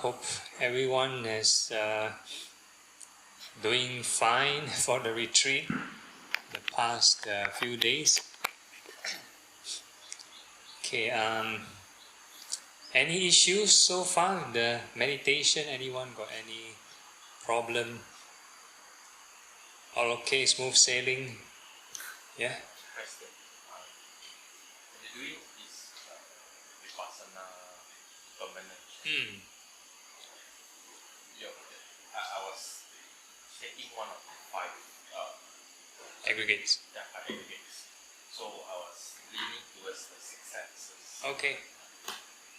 hope everyone is doing fine for the retreat the past few days. Okay, any issues so far in the meditation? Anyone got any problem? All okay, smooth sailing? Yeah? Question. You're doing this vipassana permanent. I was taking one of the 5 aggregates. Yeah, 5 aggregates. So I was leaning towards the 6 senses. Okay.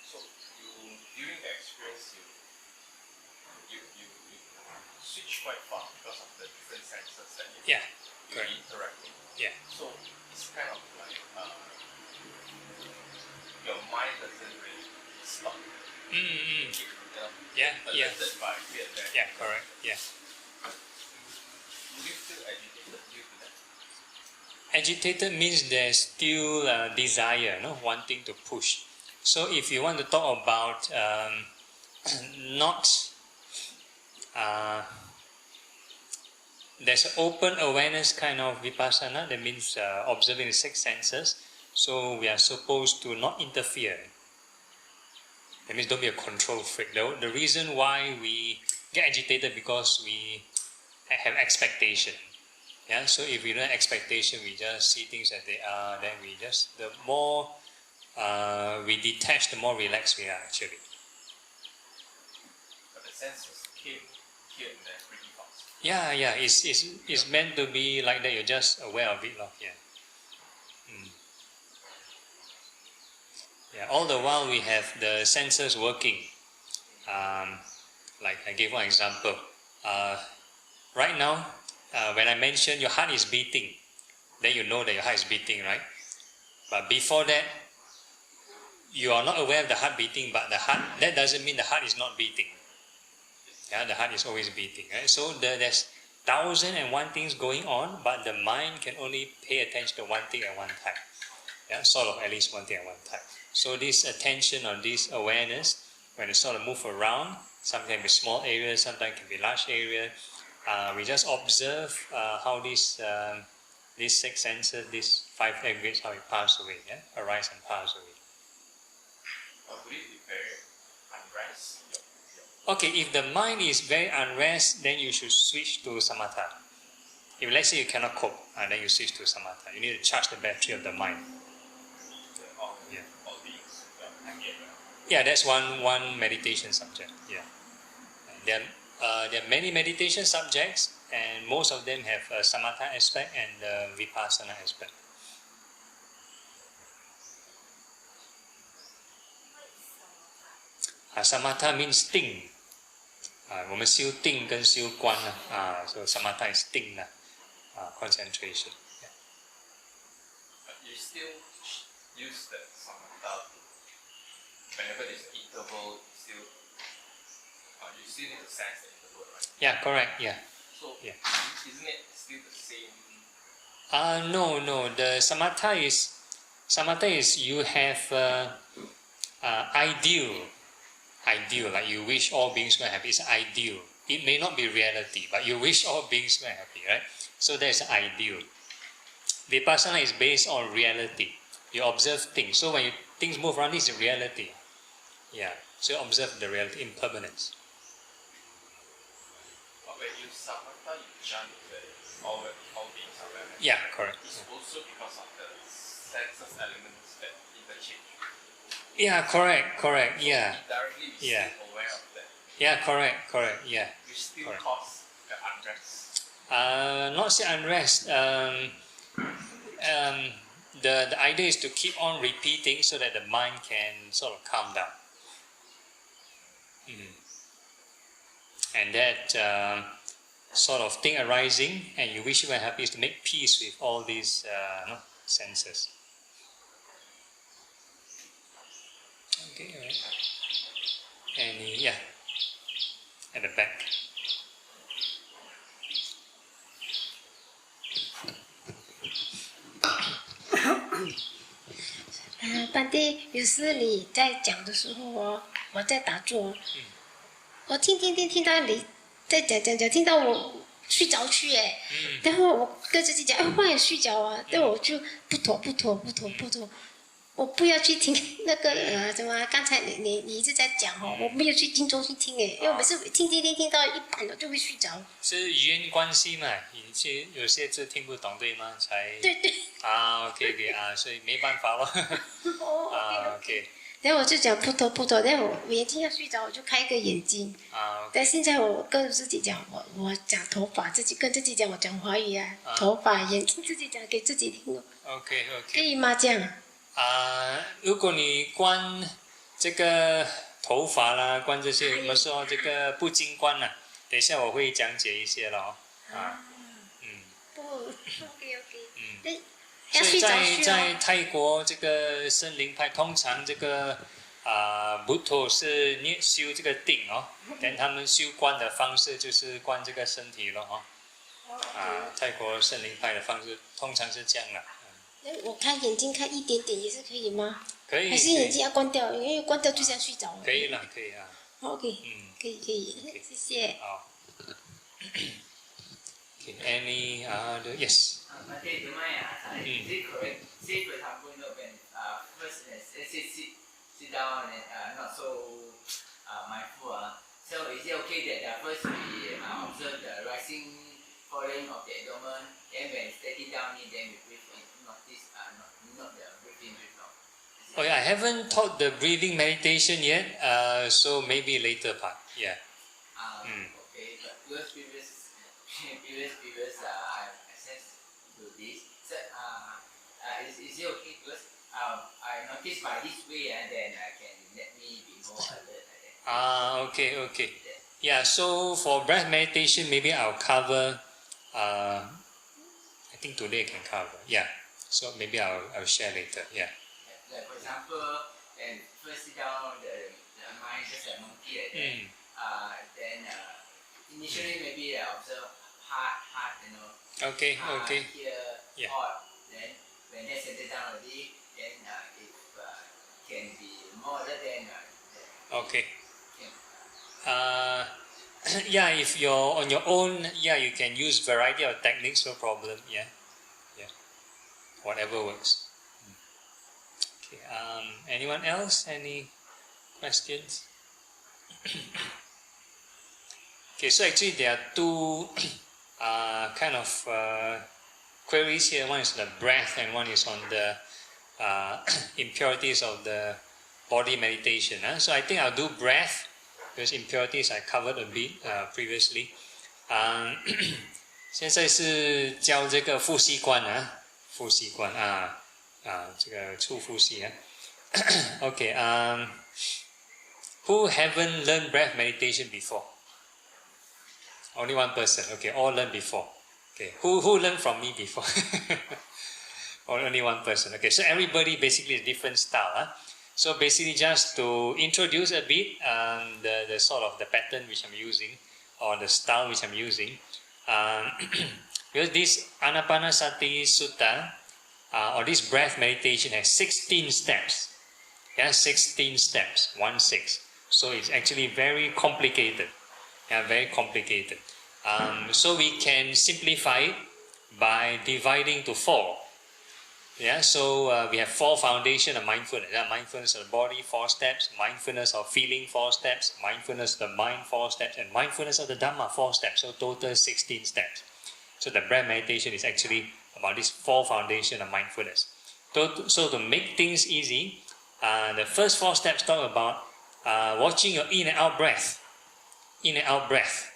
So during the experience, you switch quite fast because of the different senses that you interact with. Yeah. So it's kind of like your mind doesn't really stop. Yeah. By here and there. Yeah, correct. Yeah. Would you feel agitated due to that? Agitated means there's still desire, wanting to push. So if you want to talk about there's open awareness kind of vipassana, that means observing the 6 senses. So we are supposed to not interfere. That means don't be a control freak. The reason why we get agitated because we have expectation. Yeah. So if we don't have expectation, we just see things as they are. Then the more we detach, the more relaxed we are actually. But the senses came here and there pretty fast. Yeah. It's meant to be like that. You're just aware of it, Yeah. Yeah. All the while we have the senses working. Like I gave one example. Right now, when I mentioned your heart is beating, then you know that your heart is beating, right? But before that, you are not aware of the heart beating, but that doesn't mean the heart is not beating. Yeah, the heart is always beating, right? So there's 1,001 things going on, but the mind can only pay attention to one thing at one time. Yeah, sort of at least one thing at one time. So this attention or this awareness, when it sort of move around, sometimes can be small areas, sometimes can be large area. We just observe how these 6 senses, these 5 aggregates, how it pass away, arise and pass away. Would it be very unrest? Okay, if the mind is very unrest, then you should switch to samatha. If let's say you cannot cope, then you switch to samatha. You need to charge the battery of the mind. All beings. Yeah, that's one meditation subject. Yeah, there are many meditation subjects, and most of them have a samatha aspect and the vipassana aspect. Samatha means 定。我们修定跟修观so samatha is 定concentration. Yeah. But you still use the samatha whenever there's an interval. You still need to sense the interval, right? Yeah, correct. Yeah. So isn't it still the same? No. The samatha is you have ideal, like you wish all beings were happy. It's ideal. It may not be reality, but you wish all beings were happy, right? So that's ideal. Vipassana is based on reality. You observe things. So when things move around, this is reality. Yeah. So you observe the reality, impermanence. But when you samatha, you chant that all beings are happy. Yeah, correct. It's also because of the senses elements that interchange. Yeah, correct. Yeah. Indirectly, we're still aware of that. Yeah, correct. Yeah. Which still cause the unrest. Not say unrest. The idea is to keep on repeating so that the mind can sort of calm down. And that sort of thing arising, and you wish you were happy, is to make peace with all these senses. Okay, all right. At the back.班弟，有时你在讲的时候我在打坐，我听到你在讲，听到我睡着去哎，然后我跟自己讲，我也睡着啊，但我就不妥，我不要去听那个什么，刚才你一直在讲哦，我没有去听中去听哎，因为我每次听到一半我就会睡着。是语言关系嘛，有些字听不懂对吗？对。OK 啊，所以没办法咯。OK。然后我就讲不妥，然后我眼睛要睡着，我就开一个眼睛。但现在我跟自己讲，我讲头发，自己跟自己讲，我讲华语啊，头发眼睛自己讲给自己听。OK。可以吗？这样？如果你关这个头发啦，关这些，我们说这个不经关啦，等一下我会讲解一些了OK。所以在泰国这个森林派，通常这个布陀是修这个定哦，但他们修观的方式就是观这个身体咯泰国森林派的方式通常是这样的。我开眼睛开一点点也是可以吗？可以。还是眼睛要关掉？因为关掉就像睡着了。可以了，可以啊。OK。可以，谢谢。好。Any other? Yes. Okay, do my is it correct? Say for example, when first let's say sit down and not so mindful. So is it okay that first we observe the rising, falling of the abdomen, then when steady down in, then we breathe in, notice not the breathing breathe out. Oh yeah, I haven't taught the breathing meditation yet, so maybe later part. Yeah. Okay, but previous I access to this. So is it okay? Because I noticed by this way and then can let me be more alert like that. Okay. Yeah, so for breath meditation, maybe I'll cover. I think today I can cover. Yeah. So maybe I'll share later. Yeah. Like for example, when first sit down, the mind just a monkey like that. Then initially maybe I observe heart, Okay. Here, heart. Then when they settle down already, then it can be more than Okay. Yeah, if you're on your own, you can use variety of techniques, no problem. Yeah. Whatever works. Okay. Anyone else? Any questions? Okay, so actually there are two kind of queries here. One is the breath and one is on the impurities of the body meditation. So I think I'll do breath because impurities I covered a bit previously. 现在是教这个呼吸观这个触呼吸Okay, who haven't learned breath meditation before? Only one person. Okay, all learned before. Okay, who learned from me before? Only one person. Okay, so everybody basically is different style. So basically, just to introduce a bit the sort of the pattern which I'm using or the style which I'm using. Because this Anapanasati Sutta or this breath meditation has 16 steps. 16 steps, 1-6. So it's actually very complicated. Very complicated. So we can simplify it by dividing to 4. So we have 4 foundation of mindfulness. Mindfulness of the body, 4 steps. Mindfulness of feeling, 4 steps. Mindfulness of the mind, 4 steps. And mindfulness of the Dhamma, 4 steps. So total 16 steps. So the breath meditation is actually about this 4 foundation of mindfulness. So to make things easy, the first 4 steps talk about watching your in and out breath. In and out breath.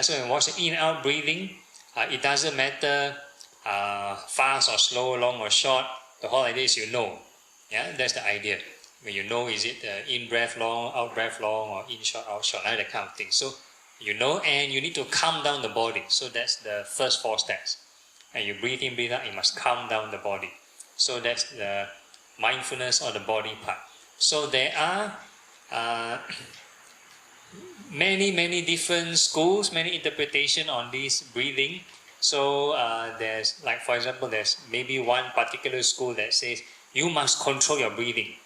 So when you watch the in and out breathing, it doesn't matter fast or slow, long or short. The whole idea is you know. That's the idea. When you know, is it in breath long, out breath long, or in short, out short, that kind of thing. So you know, and you need to calm down the body. So that's the first 4 steps. And you breathe in, breathe out, you must calm down the body. So that's the mindfulness or the body part. So there are many different schools, many interpretation on this breathing. So there's, like for example, there's maybe one particular school that says you must control your breathing.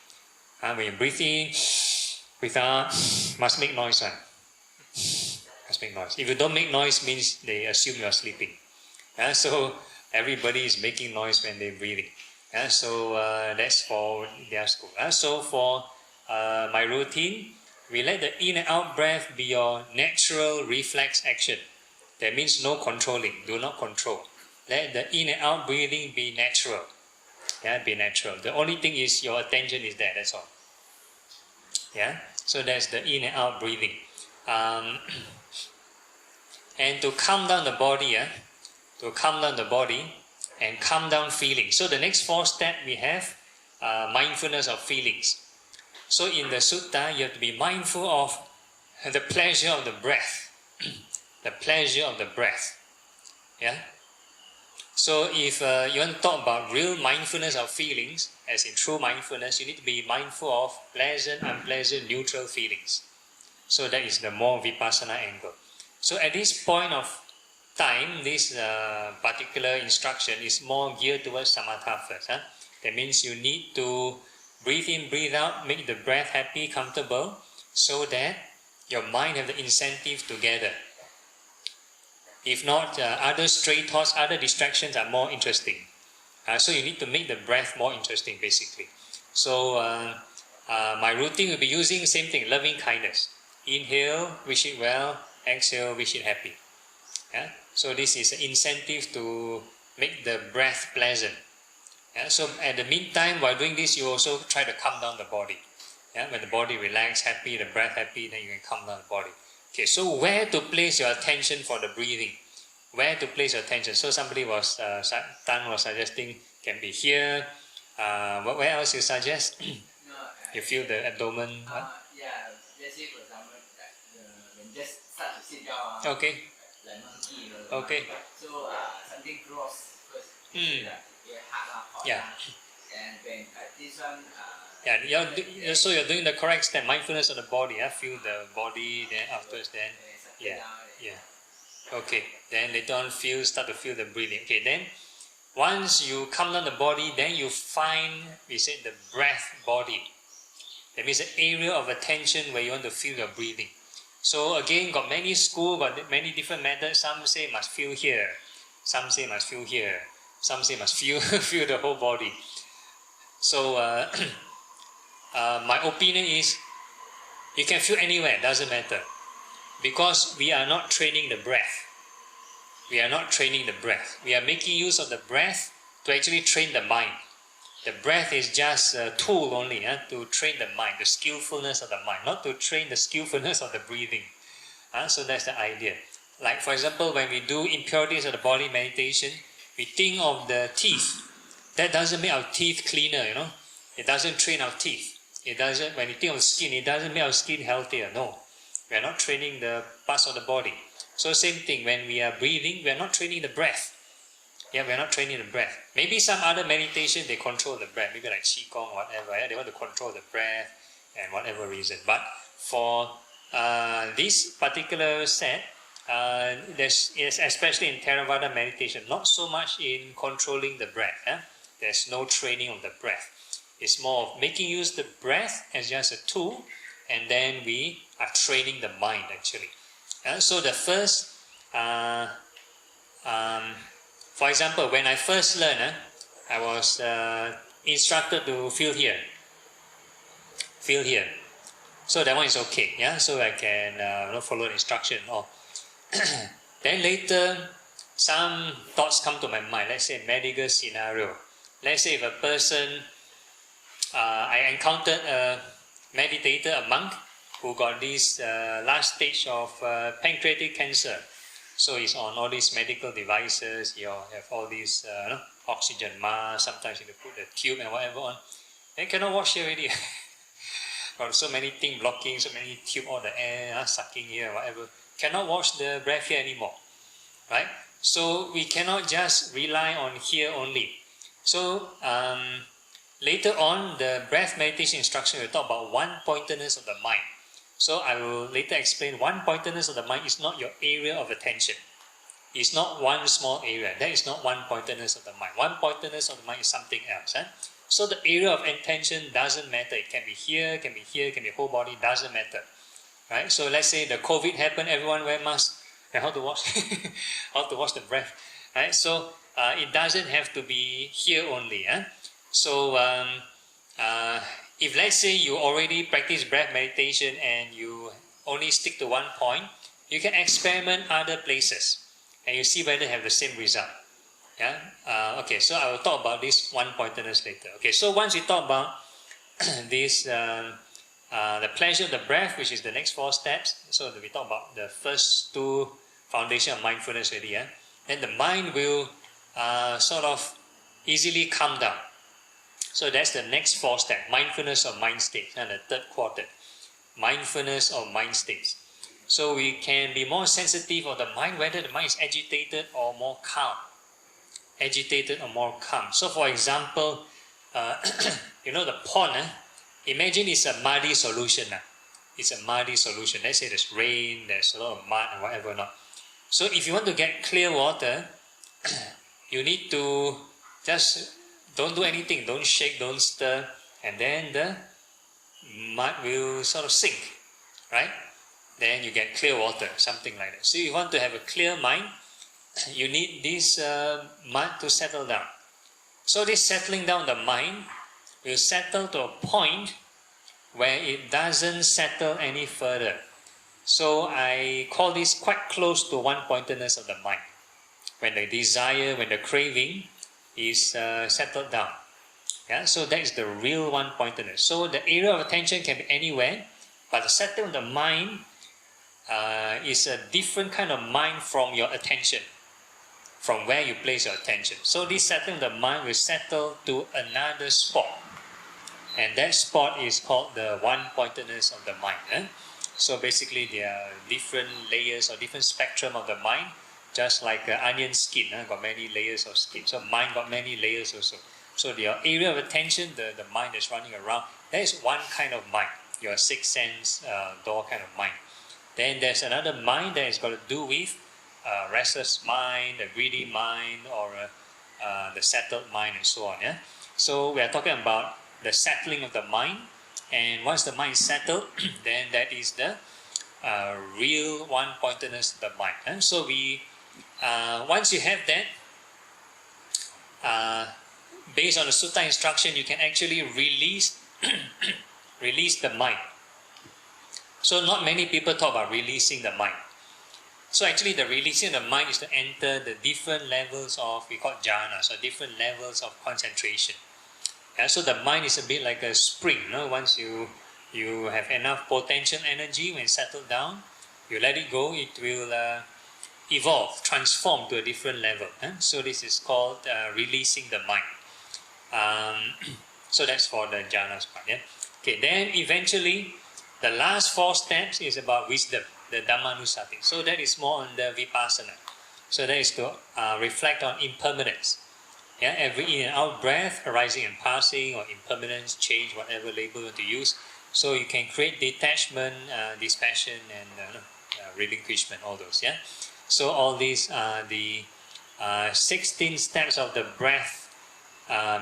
When you breathe in, breathe out, must make noise. Must make noise. If you don't make noise, means they assume you are sleeping. So everybody is making noise when they're breathing. So that's for their school. So for my routine, we let the in and out breath be your natural reflex action. That means no controlling. Do not control. Let the in and out breathing be natural. Be natural. The only thing is your attention is there. That's all. So that's the in and out breathing. And to calm down the body, to calm down the body and calm down feelings. So the next 4 steps we have mindfulness of feelings. So in the sutta, you have to be mindful of the pleasure of the breath. The pleasure of the breath. So if you want to talk about real mindfulness of feelings, as in true mindfulness, you need to be mindful of pleasant, unpleasant, neutral feelings. So that is the more vipassana angle. So at this point of time, this particular instruction is more geared towards samatha first. That means you need to breathe in, breathe out, make the breath happy, comfortable, so that your mind have the incentive to gather. If not, other stray thoughts, other distractions are more interesting. So you need to make the breath more interesting, basically. So my routine will be using same thing, loving kindness. Inhale, wish it well. Exhale, wish it happy. So this is an incentive to make the breath pleasant. So at the meantime, while doing this, you also try to calm down the body. When the body relax, happy, the breath happy, then you can calm down the body. Okay, so where to place your attention for the breathing? Where to place your attention? So somebody was, Tan was suggesting, can be here. Where else you suggest? You feel the abdomen? Let's say for example, when just start to sit down, okay. like monkey, okay. So something cross first. Hard, and when this one, so you're doing the correct step, mindfulness of the body. Feel the body, then afterwards, then okay. Then later on, start to feel the breathing. Okay, then once you calm down the body, then you find, we said, the breath body. That means the area of attention where you want to feel your breathing. So again, got many schools, got many different methods. Some say must feel here, some say must feel here, some say must feel feel the whole body. So my opinion is, you can feel anywhere, doesn't matter, because we are not training the breath. We are not training the breath. We are making use of the breath to actually train the mind. The breath is just a tool only to train the mind, the skillfulness of the mind, not to train the skillfulness of the breathing. So that's the idea. Like for example, when we do impurities of the body meditation, we think of the teeth. That doesn't make our teeth cleaner, It doesn't train our teeth. It doesn't. When you think of skin, it doesn't make our skin healthier. No, we are not training the parts of the body. So same thing, when we are breathing, we are not training the breath. We are not training the breath. Maybe some other meditation, they control the breath. Maybe like Qigong, whatever. They want to control the breath and whatever reason. But for this particular set, especially in Theravada meditation, not so much in controlling the breath. There's no training of the breath. It's more of making use of the breath as just a tool, and then we are training the mind actually. So the first, for example, when I first learned, I was instructed to feel here. Feel here. So that one is okay, so I can follow the instruction. Then later, some thoughts come to my mind. Let's say medical scenario. Let's say if a person, I encountered a meditator, a monk, who got this last stage of pancreatic cancer. So he's on all these medical devices, you have all these oxygen masks, sometimes you put the tube and whatever on. Then cannot wash here already. Got so many things blocking, so many tube, all the air sucking here, whatever. Cannot wash the breath here anymore, right? So we cannot just rely on here only. So later on, the breath meditation instruction will talk about one-pointedness of the mind. So I will later explain one-pointedness of the mind is not your area of attention. It's not one small area. That is not one-pointedness of the mind. One-pointedness of the mind is something else. So the area of attention doesn't matter. It can be here, can be here, can be whole body, doesn't matter. right? So let's say the COVID happened, everyone wear mask. And how to wash? How to wash the breath, right? So it doesn't have to be here only. So if let's say you already practice breath meditation and you only stick to one point, you can experiment other places and you see whether you have the same result. Yeah. Okay. So I will talk about this one pointedness later. Okay. So once we talk about this, the pleasure of the breath, which is the next 4 steps. So we talk about the first 2 foundation of mindfulness already. Yeah. Then the mind will sort of easily calm down. So that's the next 4 steps. Mindfulness of mind states, and the third quarter. Mindfulness of mind states. So we can be more sensitive of the mind, whether the mind is agitated or more calm. Agitated or more calm. So for example, the pond, imagine it's a muddy solution. It's a muddy solution. Let's say there's rain, there's a lot of mud and whatever not. So if you want to get clear water, you need to just don't do anything, don't shake, don't stir, and then the mud will sort of sink, right? Then you get clear water, something like that. So you want to have a clear mind, you need this mud to settle down. So this settling down the mind will settle to a point where it doesn't settle any further. So I call this quite close to one-pointedness of the mind. When the desire, when the craving is settled down. Yeah, so that is the real one-pointedness. So the area of attention can be anywhere, but the settle of the mind is a different kind of mind from your attention, from where you place your attention. So this settling of the mind will settle to another spot. And that spot is called the one-pointedness of the mind. So basically there are different layers or different spectrum of the mind, just like onion skin, got many layers of skin. So mind got many layers also. So the area of attention, the mind that's running around, that is one kind of mind, your sixth sense door kind of mind. Then there's another mind that has got to do with restless mind, a greedy mind, or the settled mind and so on. Yeah. So we are talking about the settling of the mind, and once the mind is settled, then that is the real one-pointedness of the mind. So we, once you have that, based on the sutta instruction, you can actually release release the mind. So not many people talk about releasing the mind. So actually the releasing of the mind is to enter the different levels of, we call it jhana, so different levels of concentration. Yeah, so the mind is a bit like a spring. Once you have enough potential energy, when settled down, you let it go, it will evolve, transform to a different level. So this is called releasing the mind. So that's for the jhanas part. Yeah? Okay, then eventually the last 4 steps is about wisdom, the Dhammanusati. So that is more on the vipassana. So that is to reflect on impermanence. Yeah, every in and out breath, arising and passing, or impermanence, change, whatever label you want to use. So you can create detachment, dispassion, and relinquishment, all those. Yeah. So all these are the 16 steps of the breath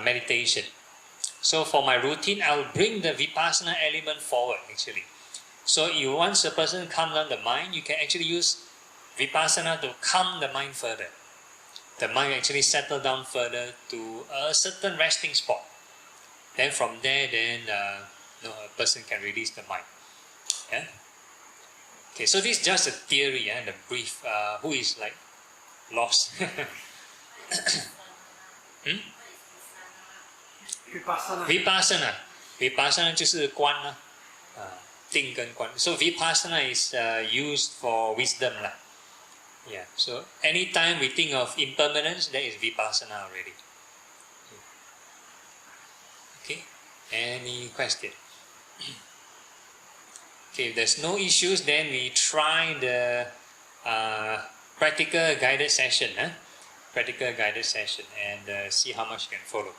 meditation. So for my routine, I'll bring the vipassana element forward actually. So you once a person calm down the mind, you can actually use vipassana to calm the mind further. The mind actually settle down further to a certain resting spot. Then from there, a person can release the mind. Yeah. Okay, so this is just a theory, the brief. Who is like lost? Vipassana 就是观啦，定跟观。So vipassana is used for wisdom lah. Yeah. So anytime we think of impermanence, that is vipassana already. Okay. Any question? Okay. If there's no issues, then we try the practical guided session. Practical guided session, and see how much you can follow.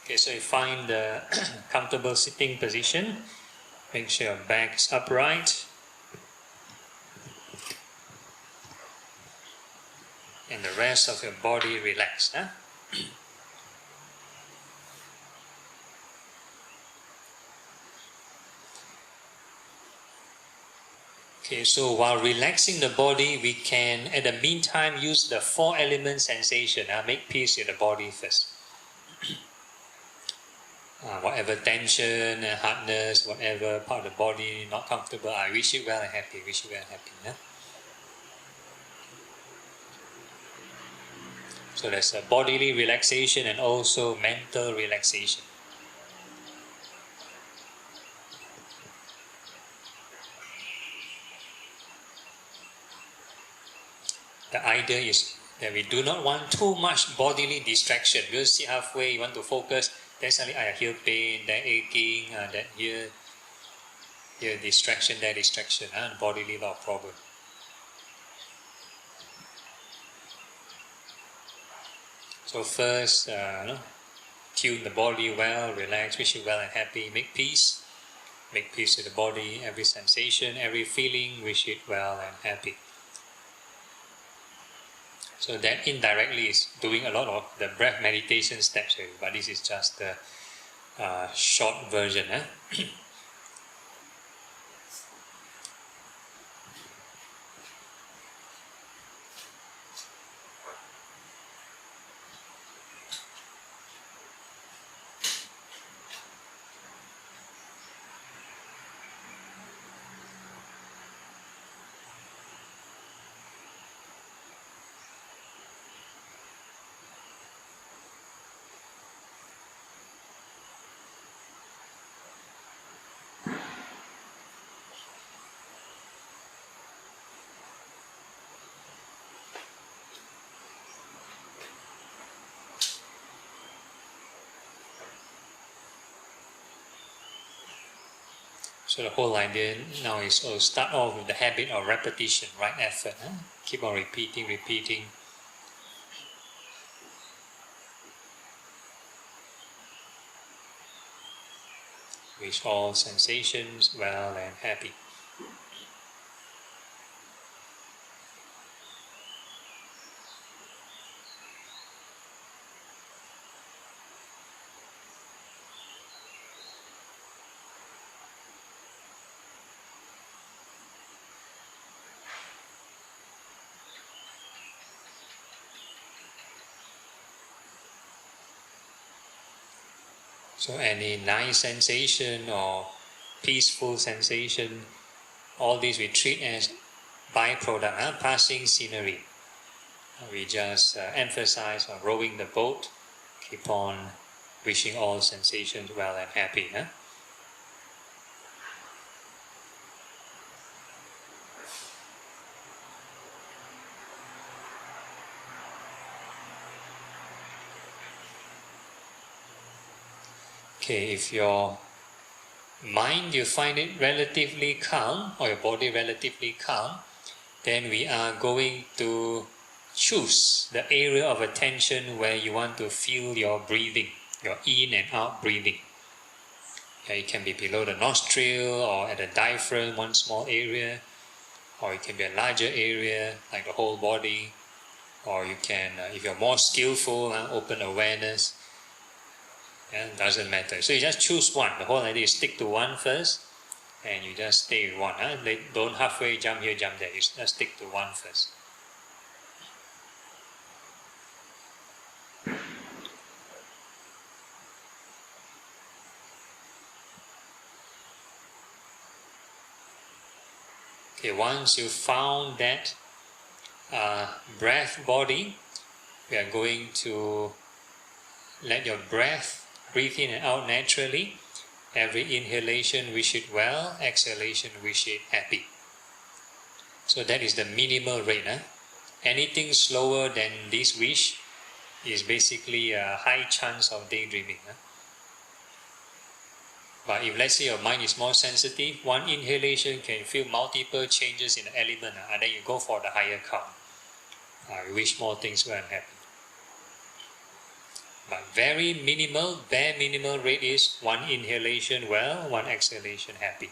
Okay, so you find the comfortable sitting position. Make sure your back is upright. And the rest of your body relaxed. Okay, so while relaxing the body, we can, at the meantime, use the 4-element sensation. Make peace with the body first. Whatever tension, hardness, whatever part of the body not comfortable, I wish you well and happy, wish you well and happy. So there's a bodily relaxation and also mental relaxation. The idea is that we do not want too much bodily distraction. We'll see halfway, you want to focus, then suddenly here pain, then aching, then here distraction, there distraction, bodily lot of problem. So first, tune the body well, relax, wish you well and happy, make peace with the body, every sensation, every feeling, wish it well and happy. So that indirectly is doing a lot of the breath meditation steps, but this is just the short version. So the whole idea now is to start off with the habit of repetition, right effort. Keep on repeating. Wish all sensations well and happy. So any nice sensation or peaceful sensation, all these we treat as byproduct, passing scenery. We just emphasize on rowing the boat, keep on wishing all sensations well and happy. Okay, if your mind, you find it relatively calm, or your body relatively calm, then we are going to choose the area of attention where you want to feel your breathing, your in and out breathing. It can be below the nostril or at the diaphragm, one small area, or it can be a larger area like the whole body, or you can, if you're more skillful, open awareness. Doesn't matter. So you just choose one. The whole idea is stick to one first, and you just stay with one. Don't halfway jump here, jump there. You just stick to one first. Okay, once you found that breath body, we are going to let your breath breathe in and out naturally. Every inhalation, wish it well. Exhalation, wish it happy. So that is the minimal rate. Anything slower than this wish is basically a high chance of daydreaming. But if let's say your mind is more sensitive, one inhalation can feel multiple changes in the element, and then you go for the higher count. You wish more things well and happy. But very minimal, bare minimal rate is one inhalation well, one exhalation happy.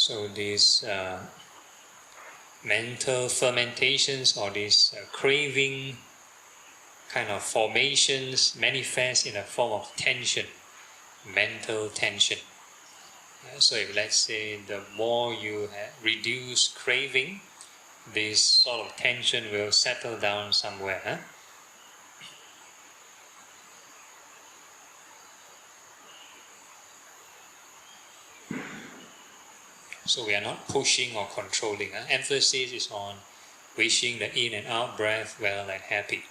So these mental fermentations or these craving kind of formations manifest in a form of tension, mental tension. So if let's say the more you reduce craving, this sort of tension will settle down somewhere. Huh? So we are not pushing or controlling. Huh? Emphasis is on wishing the in and out breath well and happy.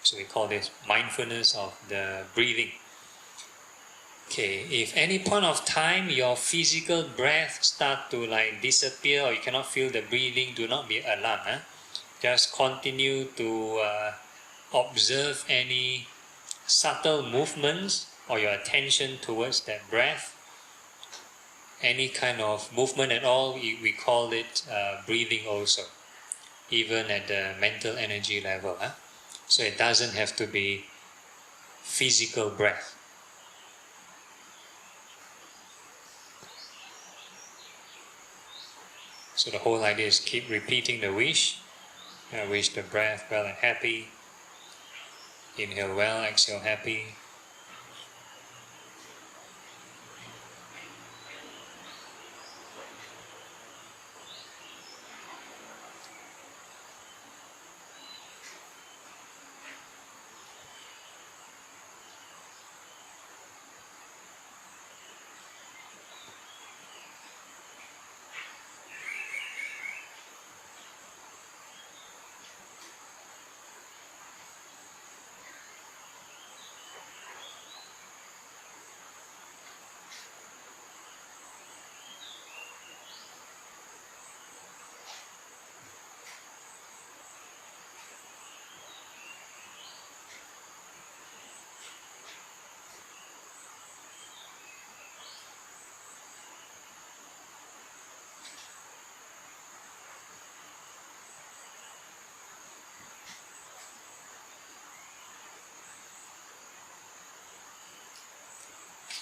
So we call this mindfulness of the breathing. Okay, if any point of time your physical breath start to like disappear or you cannot feel the breathing, do not be alarmed. Huh? Just continue to observe any subtle movements or your attention towards that breath. Any kind of movement at all, we call it breathing also, even at the mental energy level. Huh? So it doesn't have to be physical breath. So the whole idea is keep repeating the wish. Wish the breath well and happy. Inhale well, exhale happy.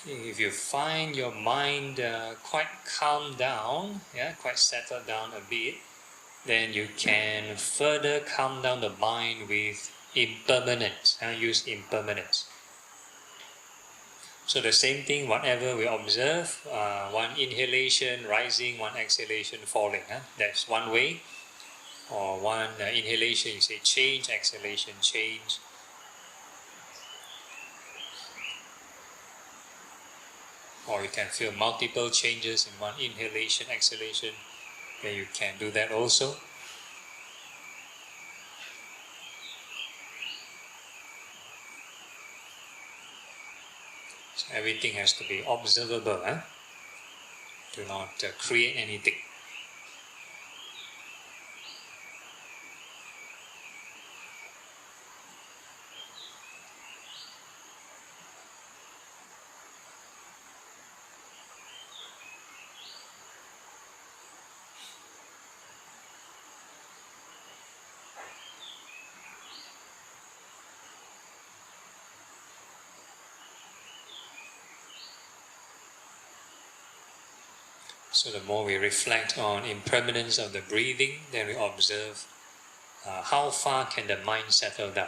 If you find your mind quite calmed down, quite settled down a bit, then you can further calm down the mind with impermanence. Use impermanence. So the same thing, whatever we observe, one inhalation rising, one exhalation falling. That's one way. Or one inhalation, you say change, exhalation change. Or you can feel multiple changes in one inhalation, exhalation, then you can do that also. So everything has to be observable. Do not create anything. So the more we reflect on impermanence of the breathing, then we observe how far can the mind settle down.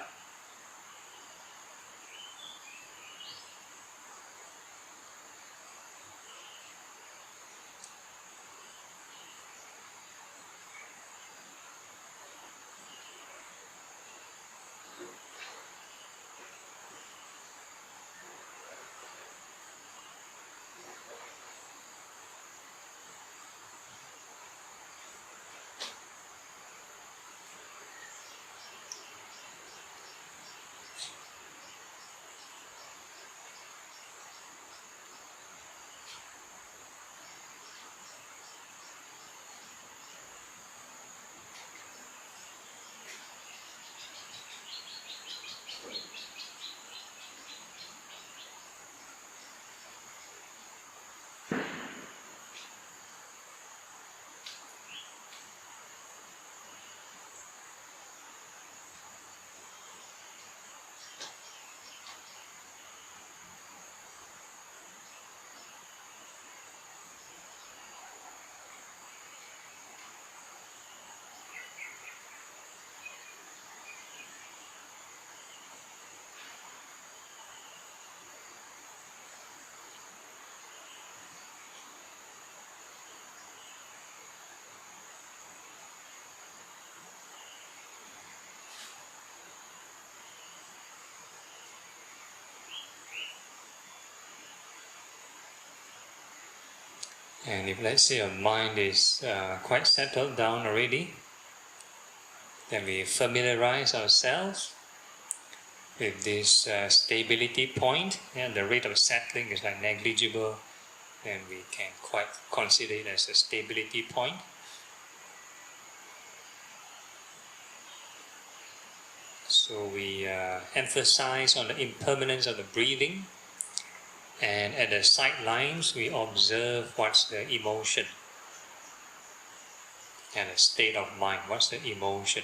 And if let's say your mind is quite settled down already, then we familiarize ourselves with this stability point, and the rate of settling is like negligible, then we can quite consider it as a stability point. So we emphasize on the impermanence of the breathing, and at the sidelines we observe what's the emotion and the state of mind, what's the emotion.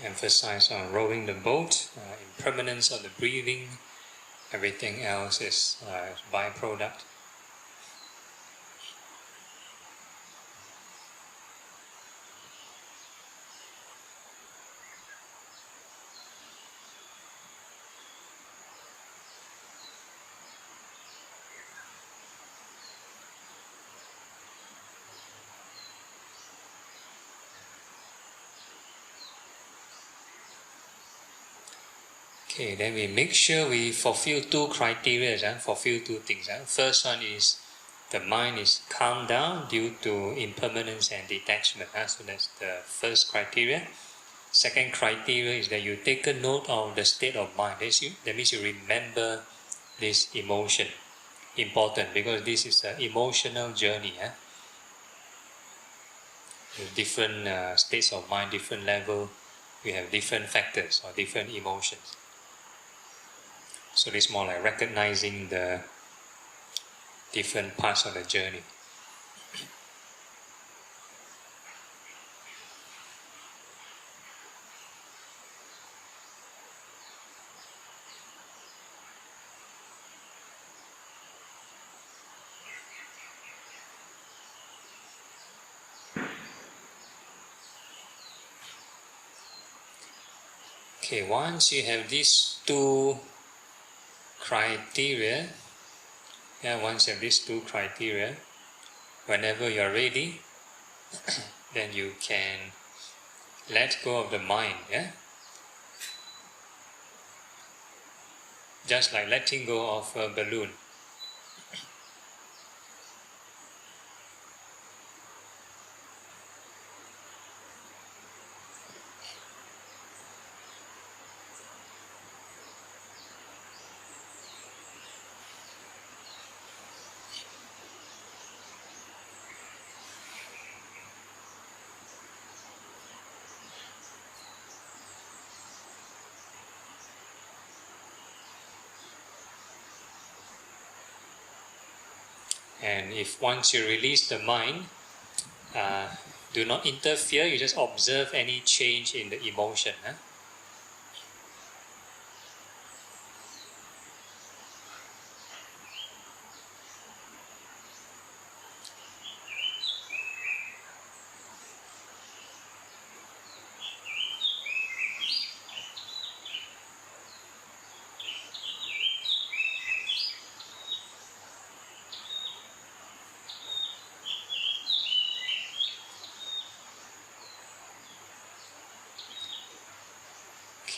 Emphasize on rowing the boat, impermanence of the breathing, everything else is byproduct. Okay, then we make sure we fulfill two criteria, fulfill two things. First one is the mind is calmed down due to impermanence and detachment. So that's the first criteria. Second criteria is that you take a note of the state of mind. That means you remember this emotion. Important, because this is an emotional journey. With different states of mind, different level, we have different factors or different emotions. So it's more like recognizing the different parts of the journey. Okay, once you have these two criteria, whenever you are ready, then you can let go of the mind. Just like letting go of a balloon. And if once you release the mind, do not interfere, you just observe any change in the emotion.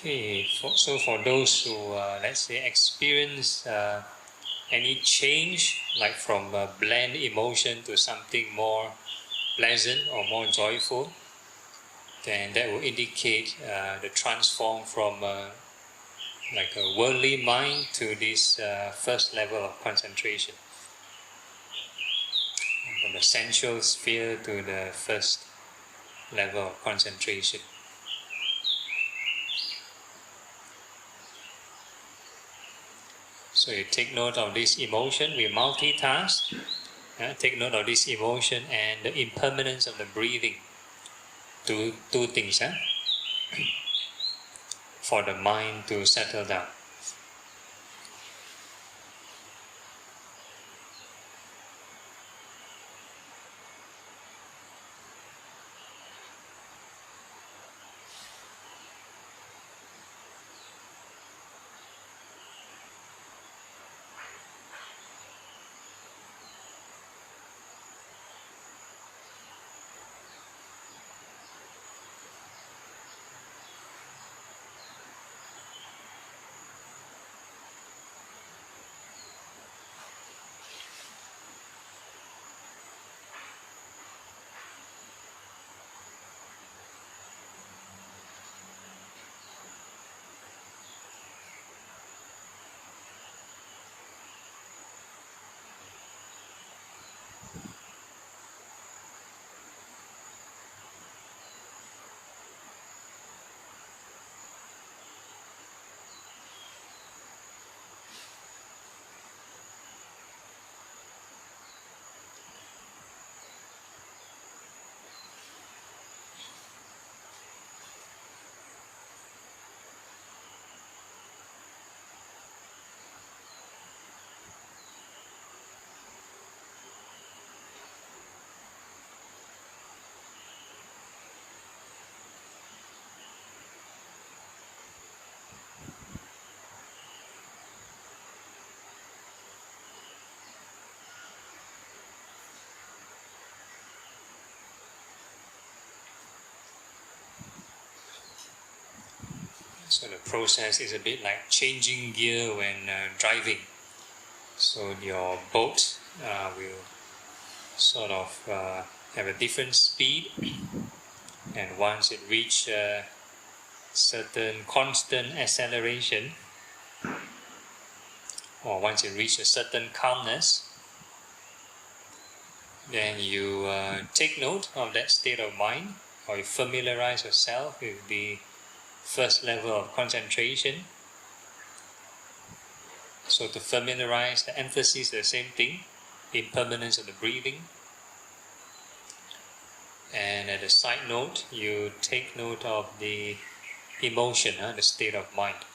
Okay, so for those who, let's say, experience any change, like from a bland emotion to something more pleasant or more joyful, then that will indicate the transform from like a worldly mind to this first level of concentration, from the sensual sphere to the first level of concentration. So you take note of this emotion, we multitask, take note of this emotion and the impermanence of the breathing. Two things for the mind to settle down. So the process is a bit like changing gear when driving. So your boat will sort of have a different speed, and once it reaches a certain constant acceleration, or once it reaches a certain calmness, then you take note of that state of mind, or you familiarize yourself with the first level of concentration. So to familiarize, the emphasis is the same thing, impermanence of the breathing. And at a side note, you take note of the emotion, the state of mind.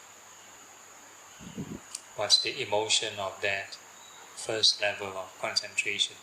What's the emotion of that first level of concentration?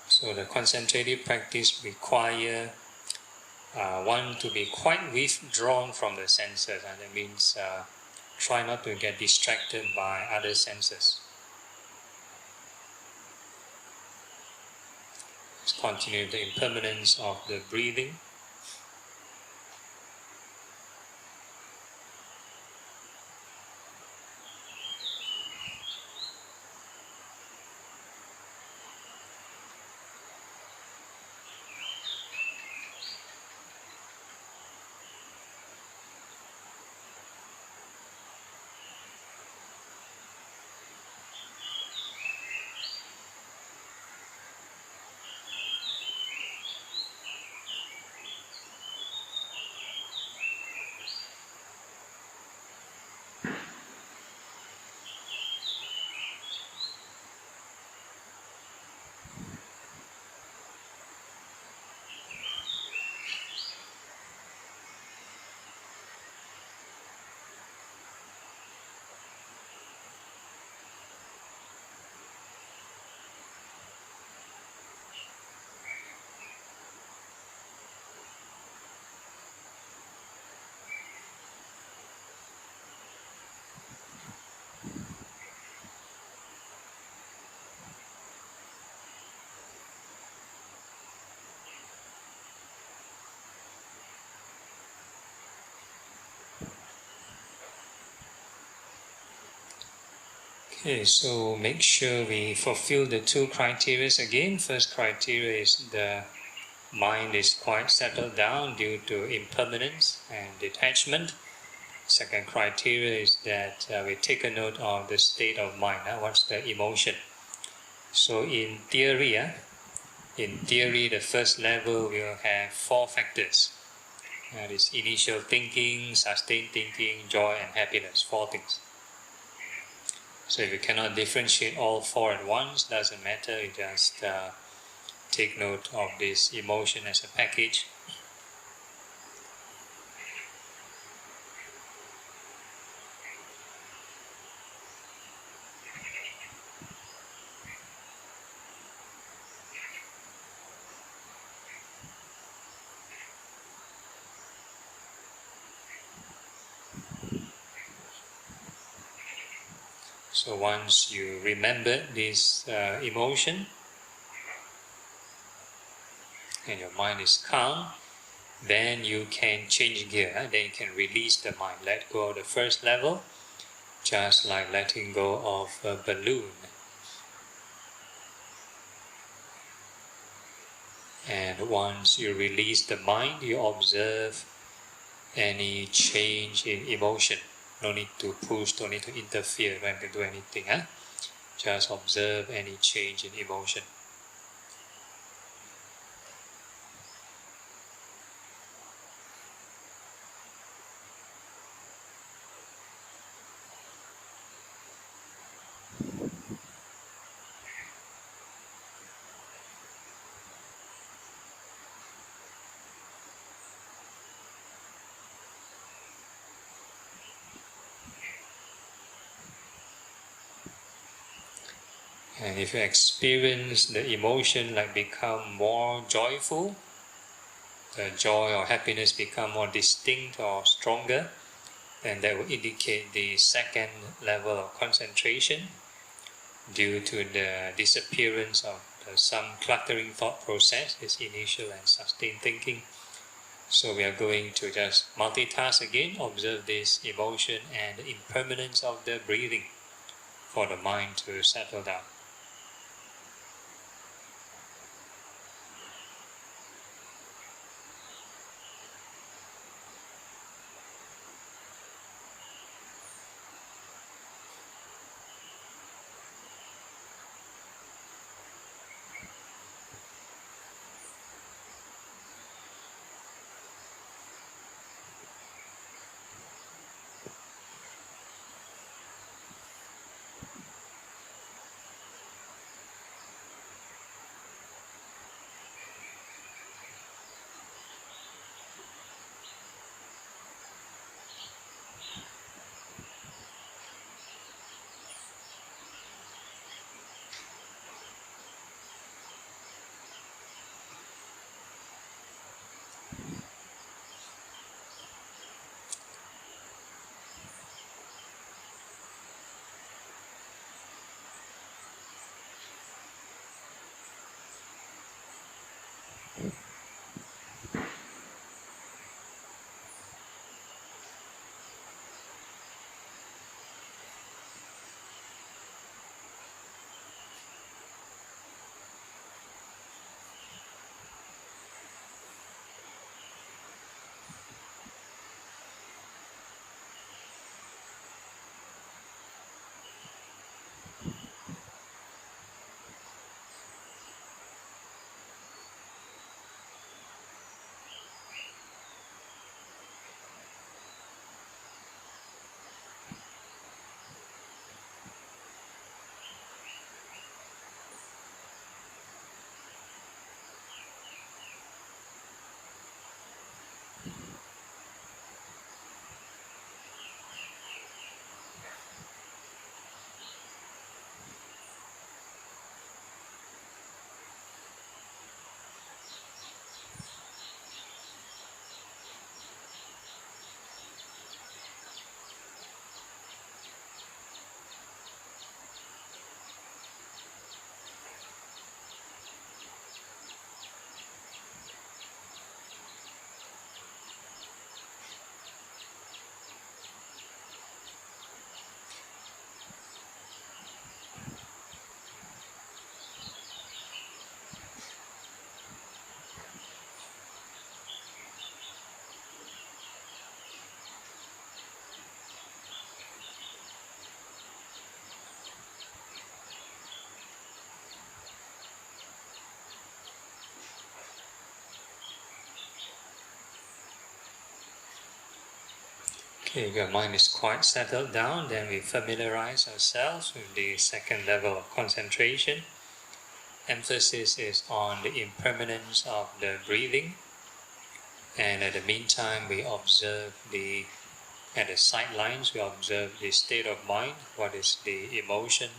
So the concentrative practice require one to be quite withdrawn from the senses. And that means try not to get distracted by other senses. Let's continue the impermanence of the breathing. Okay, so make sure we fulfill the two criteria again. First criteria is the mind is quite settled down due to impermanence and detachment. Second criteria is that we take a note of the state of mind. What's the emotion? So in theory, the first level will have 4 factors. That is initial thinking, sustained thinking, joy and happiness. 4 things. So if you cannot differentiate all 4 at once, doesn't matter. You just take note of this emotion as a package. So once you remember this emotion and your mind is calm, then you can change gear. Then you can release the mind, let go of the first level, just like letting go of a balloon. And once you release the mind, you observe any change in emotion. No need to push, don't need to interfere, don't have to do anything. Just observe any change in emotion. And if you experience the emotion like become more joyful, the joy or happiness become more distinct or stronger, then that will indicate the second level of concentration due to the disappearance of some cluttering thought process, this initial and sustained thinking. So we are going to just multitask again, observe this emotion and the impermanence of the breathing for the mind to settle down. Okay, if your mind is quite settled down, then we familiarize ourselves with the second level of concentration. Emphasis is on the impermanence of the breathing, and at the meantime we observe at the sidelines we observe the state of mind, what is the emotion.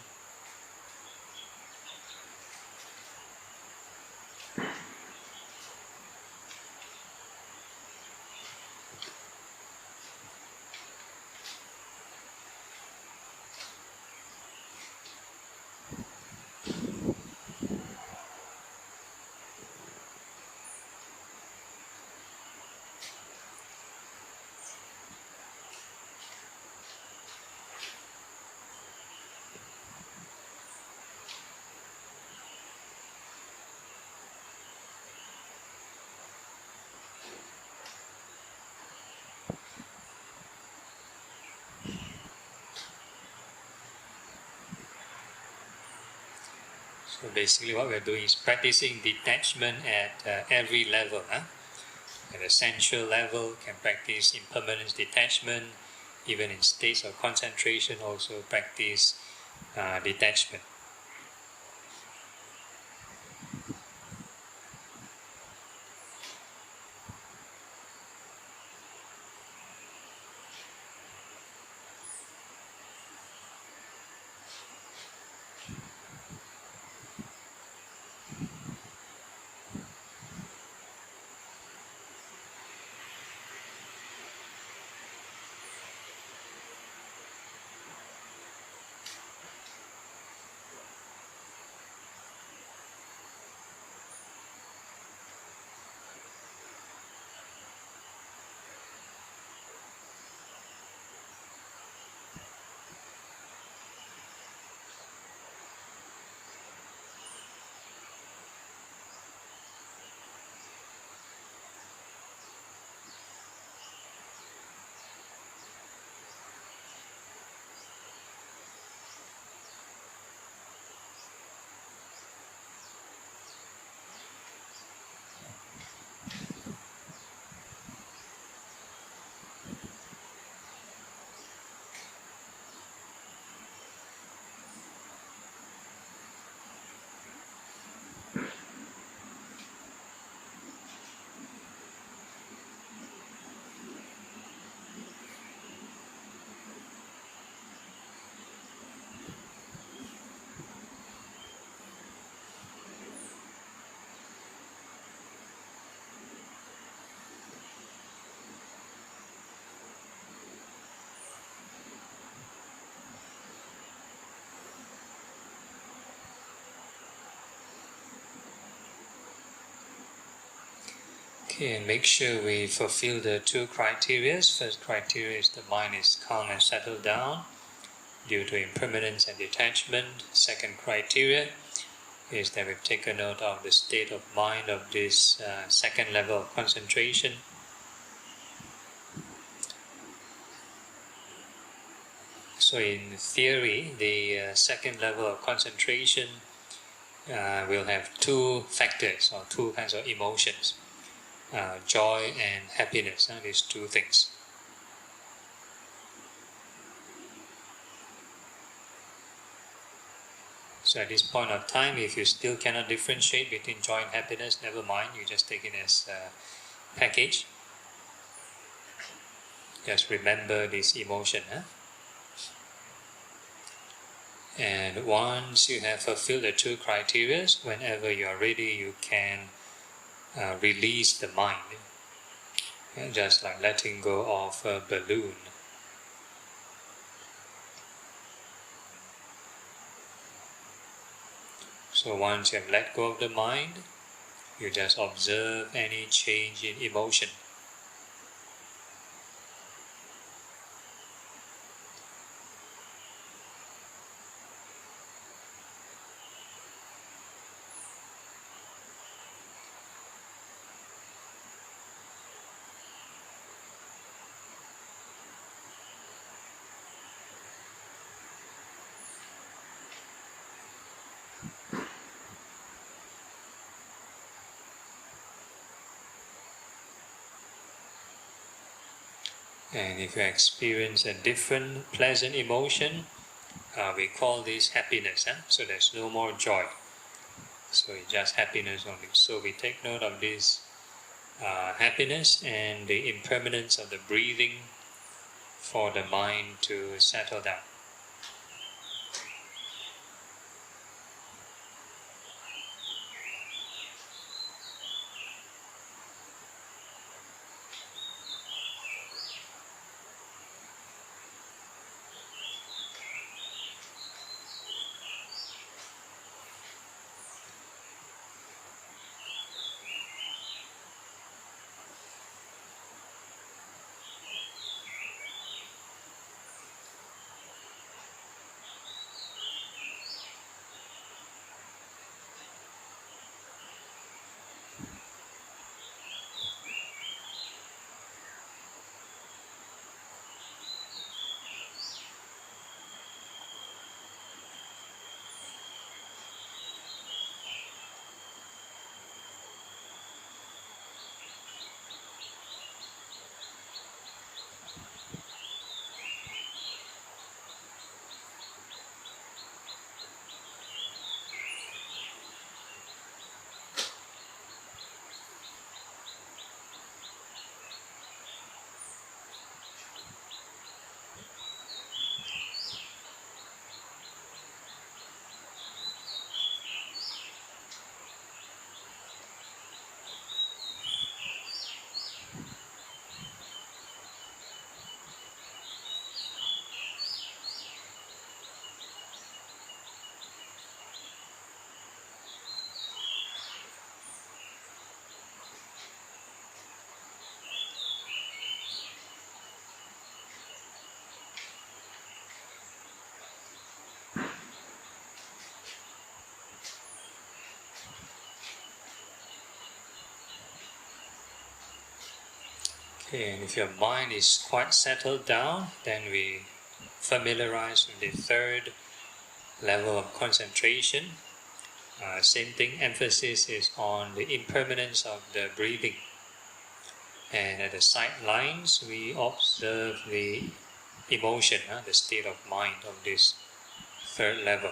So basically what we're doing is practicing detachment at every level. At a sensual level, can practice impermanence detachment. Even in states of concentration, also practice detachment. Okay, and make sure we fulfill the two criteria. First criteria is the mind is calm and settled down due to impermanence and detachment. Second criteria is that we've taken note of the state of mind of this second level of concentration. So in theory, the second level of concentration will have two factors or two kinds of emotions, joy and happiness, these two things. So at this point of time, if you still cannot differentiate between joy and happiness, never mind, you just take it as a package. Just remember this emotion. And once you have fulfilled the two criteria, whenever you are ready, you can release the mind. Just like letting go of a balloon. So once you have let go of the mind, you just observe any change in emotion. And if you experience a different pleasant emotion, we call this happiness. So there's no more joy. So it's just happiness only. So we take note of this happiness and the impermanence of the breathing for the mind to settle down. Okay, and if your mind is quite settled down, then we familiarize with the third level of concentration. Same thing, emphasis is on the impermanence of the breathing. And at the sidelines, we observe the emotion, the state of mind of this third level.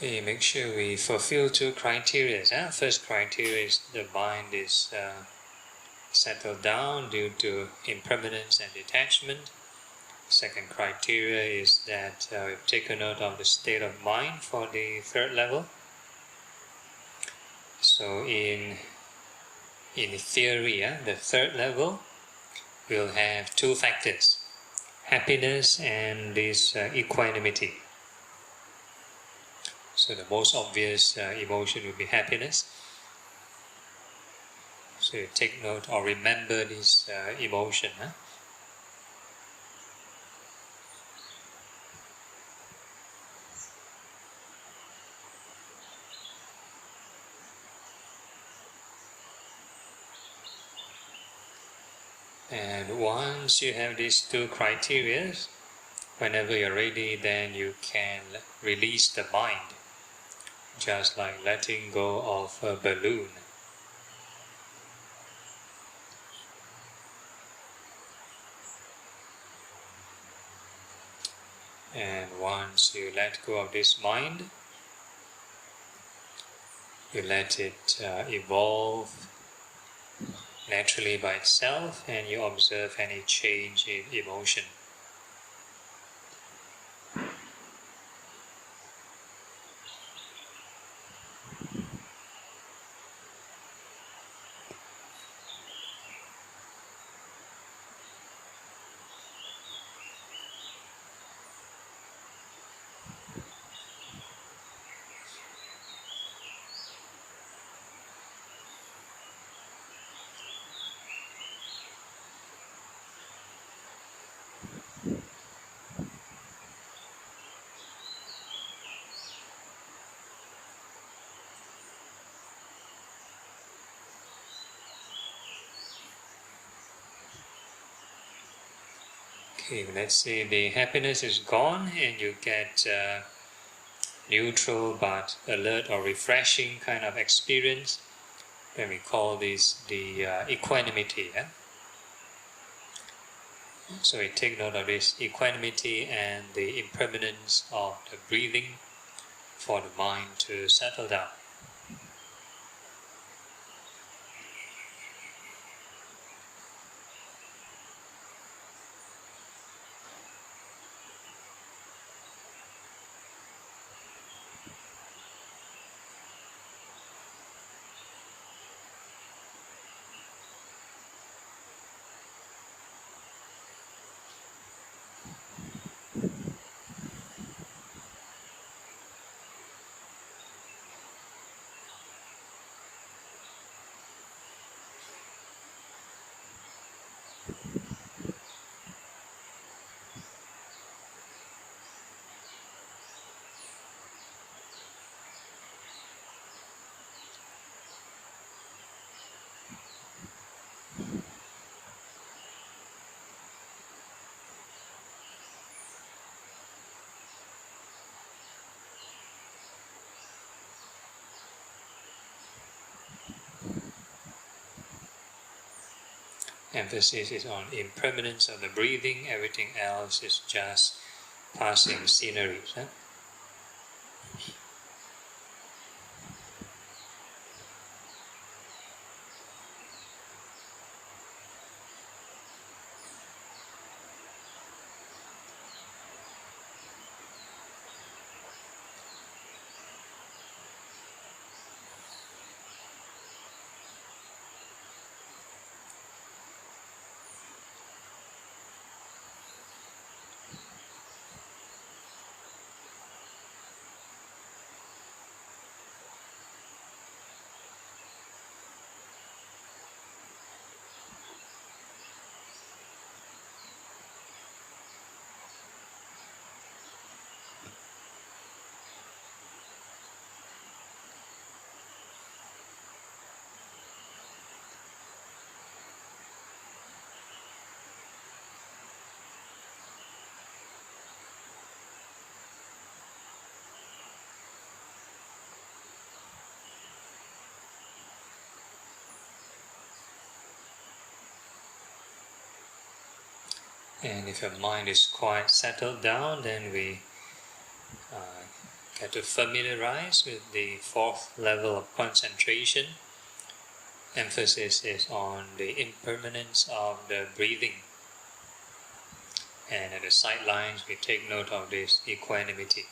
Okay, make sure we fulfill two criteria. First criteria is the mind is settled down due to impermanence and detachment. Second criteria is that we've taken note of the state of mind for the third level. So in theory, the third level will have two factors: happiness and this equanimity. So the most obvious emotion will be happiness. So you take note or remember this emotion. And once you have these two criteria, whenever you're ready, then you can release the mind, just like letting go of a balloon. And once you let go of this mind, you let it evolve naturally by itself, and you observe any change in emotion. Okay, let's say the happiness is gone and you get neutral but alert or refreshing kind of experience. Then we call this the equanimity. So we take note of this equanimity and the impermanence of the breathing for the mind to settle down. Emphasis is on impermanence of the breathing. Everything else is just passing sceneries. And if your mind is quite settled down, then we to familiarize with the fourth level of concentration. Emphasis is on the impermanence of the breathing. And at the sidelines, we take note of this equanimity.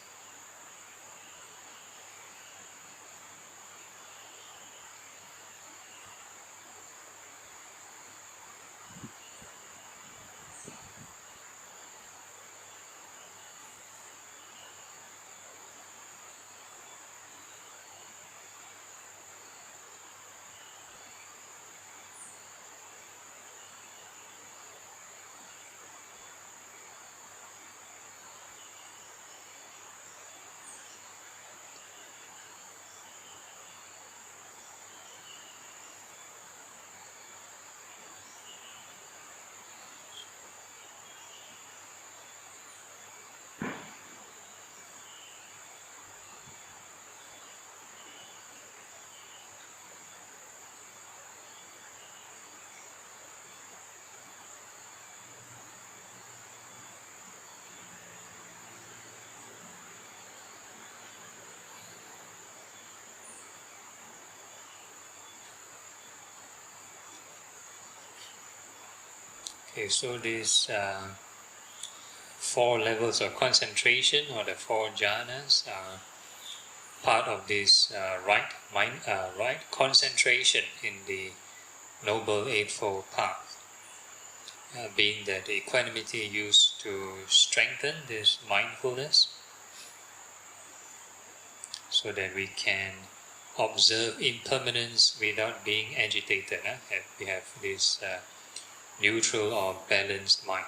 Okay, so these 4 levels of concentration, or the 4 jhanas, are part of this right concentration in the Noble Eightfold Path. Being that the equanimity used to strengthen this mindfulness, so that we can observe impermanence without being agitated. We have this neutral or balanced mind.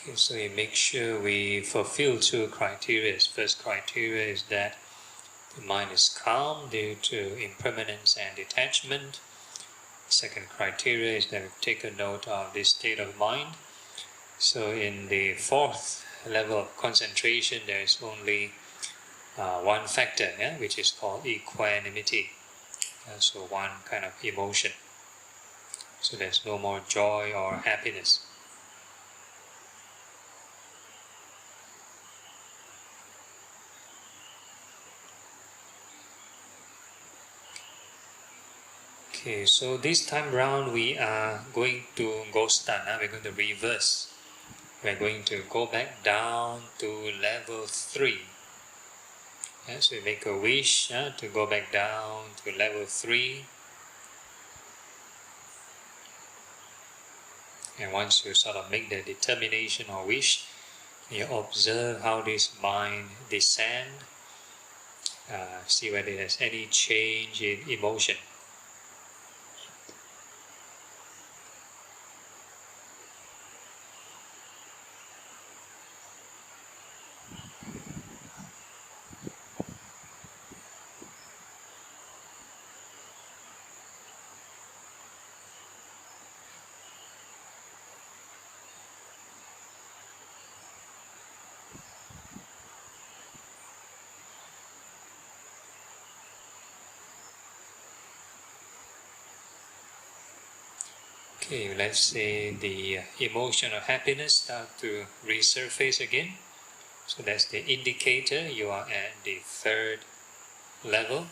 Okay, so we make sure we fulfill 2 criteria. First criteria is that the mind is calm due to impermanence and detachment. Second criteria is that we take a note of this state of mind. So in the 4th level of concentration, there is only one factor, which is called equanimity. So one kind of emotion. So there's no more joy or happiness. Okay, so this time round we are going to go stand. We're going to reverse. We're going to go back down to level 3. So we make a wish to go back down to level 3. And once you sort of make the determination or wish, you observe how this mind descend. See whether there's any change in emotion. Okay, let's say the emotion of happiness start to resurface again. So that's the indicator you are at the 3rd level.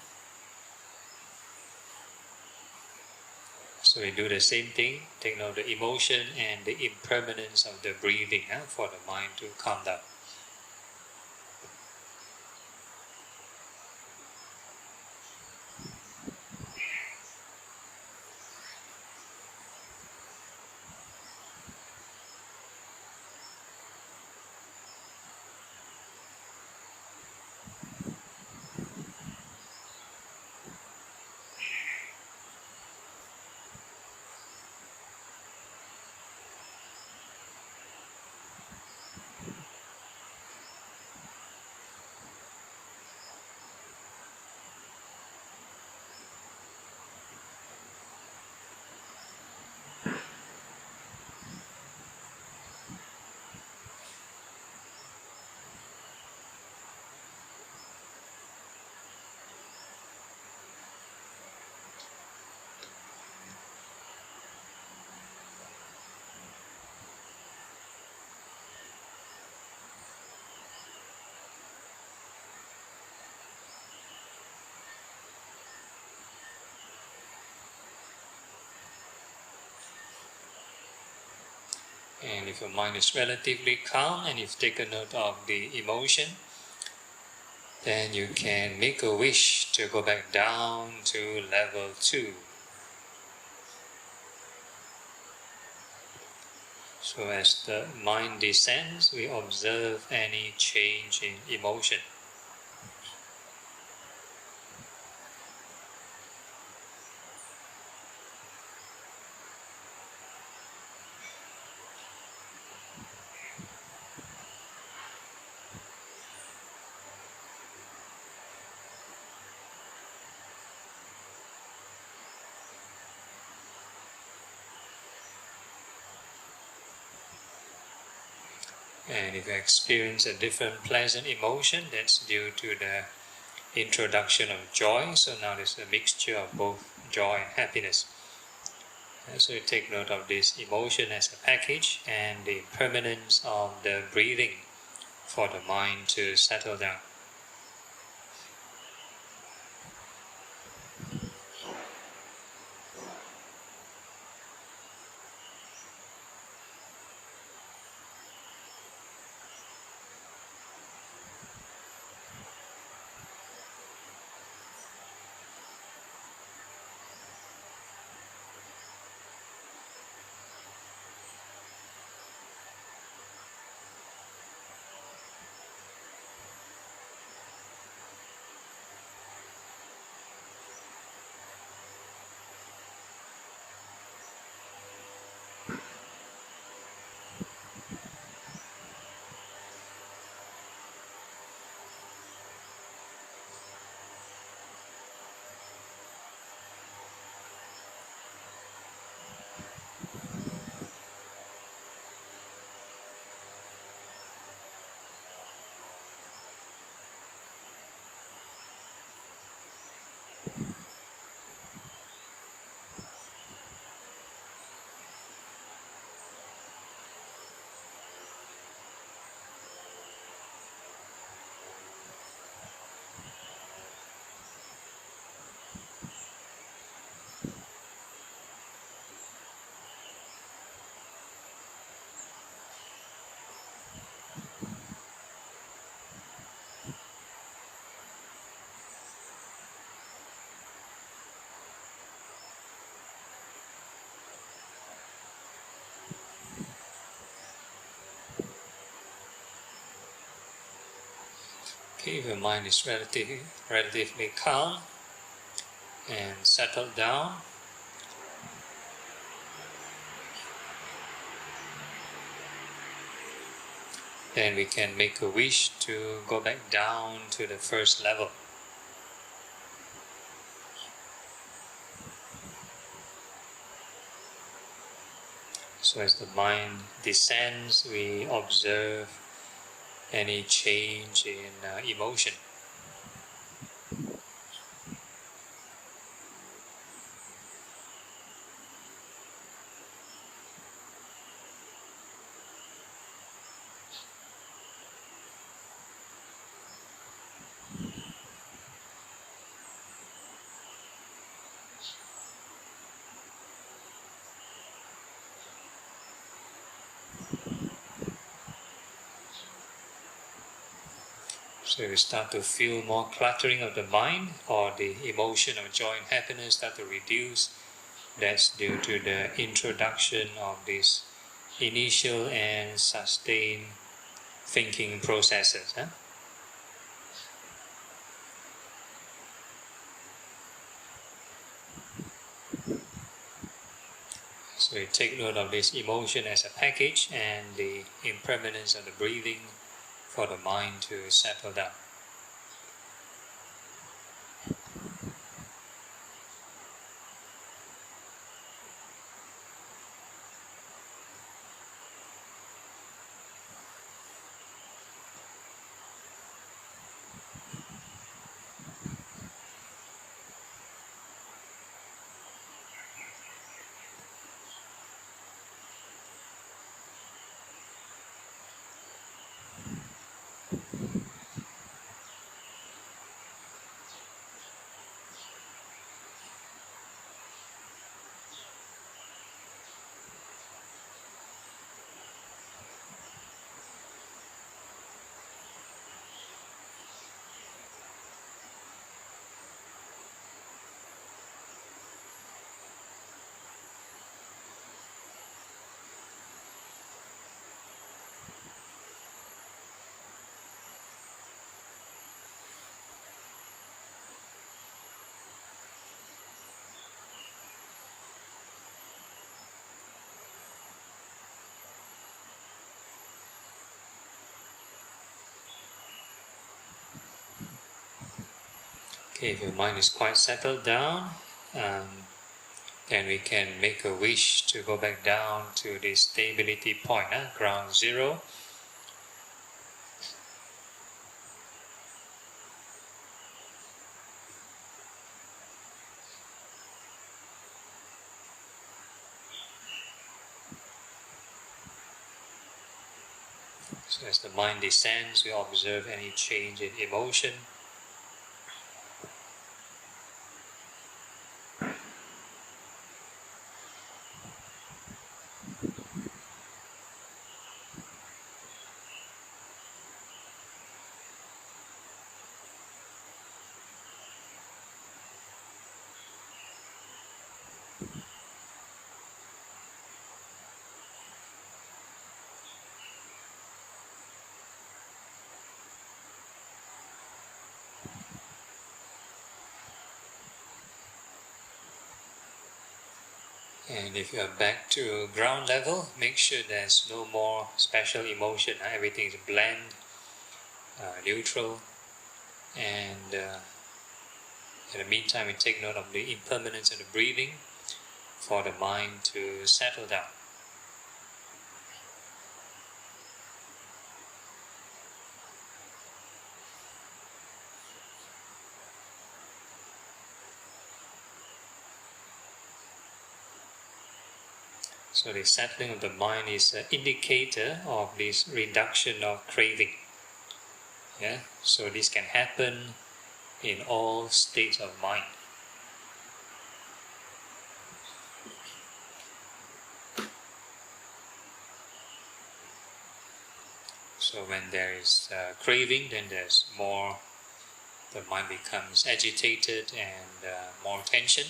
So we do the same thing, take note of the emotion and the impermanence of the breathing for the mind to calm down. And if your mind is relatively calm and you've taken note of the emotion, then you can make a wish to go back down to level 2. So as the mind descends, we observe any change in emotion. And if you experience a different pleasant emotion, that's due to the introduction of joy. So now there's a mixture of both joy and happiness. And so you take note of this emotion as a package and the permanence of the breathing for the mind to settle down. Okay, if your mind is relatively calm and settled down, then we can make a wish to go back down to the first level. So as the mind descends, we observe any change in emotion. So we start to feel more cluttering of the mind, or the emotion of joy and happiness start to reduce. That's due to the introduction of this initial and sustained thinking processes. So we take note of this emotion as a package and the impermanence of the breathing for the mind to settle down. Okay, if your mind is quite settled down, then we can make a wish to go back down to the stability point, ground zero. So as the mind descends, we observe any change in emotion. And if you are back to ground level, make sure there's no more special emotion. Everything is bland, neutral. And in the meantime, we take note of the impermanence of the breathing for the mind to settle down. So the settling of the mind is an indicator of this reduction of craving. Yeah, so this can happen in all states of mind. So when there is craving, then there's more, the mind becomes agitated and more tension.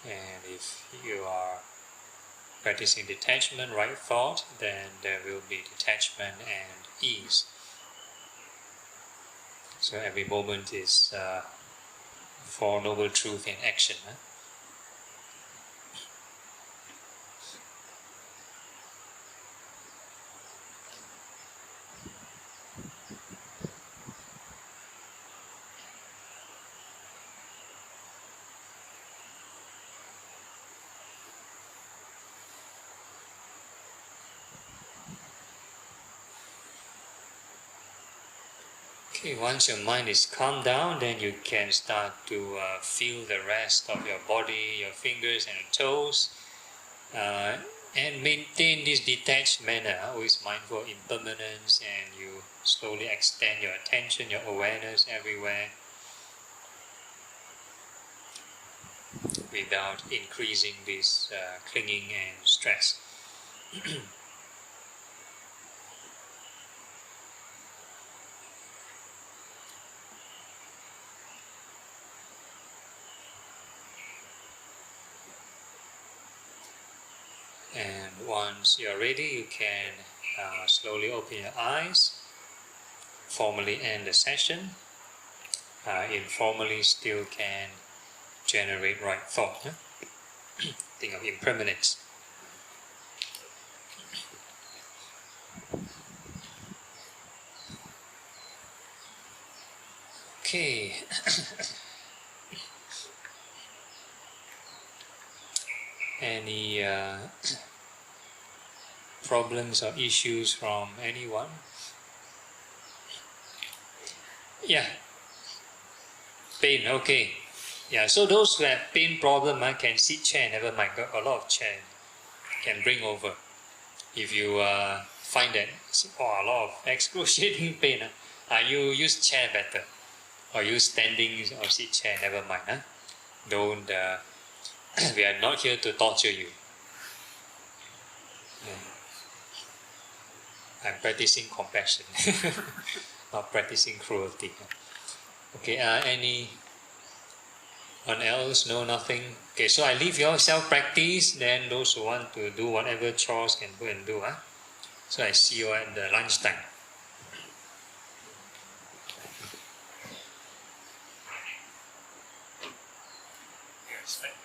And if you are practicing detachment, right thought, then there will be detachment and ease. So every moment is Four Noble Truth in action. Okay, once your mind is calmed down, then you can start to feel the rest of your body, your fingers and toes, and maintain this detached manner, always mindful of impermanence, and you slowly extend your attention, your awareness everywhere without increasing this clinging and stress. And once you're ready, you can slowly open your eyes, formally end the session. Informally still can generate right thought. Think of impermanence. Okay. Any problems or issues from anyone? Yeah. Pain, okay. Yeah, so those who have pain problem can sit chair, never mind, got a lot of chair can bring over. If you find that a lot of excruciating pain, you use chair better, or use standing or sit chair, never mind. Don't, we are not here to torture you. I'm practicing compassion, not practicing cruelty. Okay, anyone else? No, nothing. Okay, so I leave your self-practice, then those who want to do whatever chores can go and do. So I see you at the lunchtime. Yes, thank you.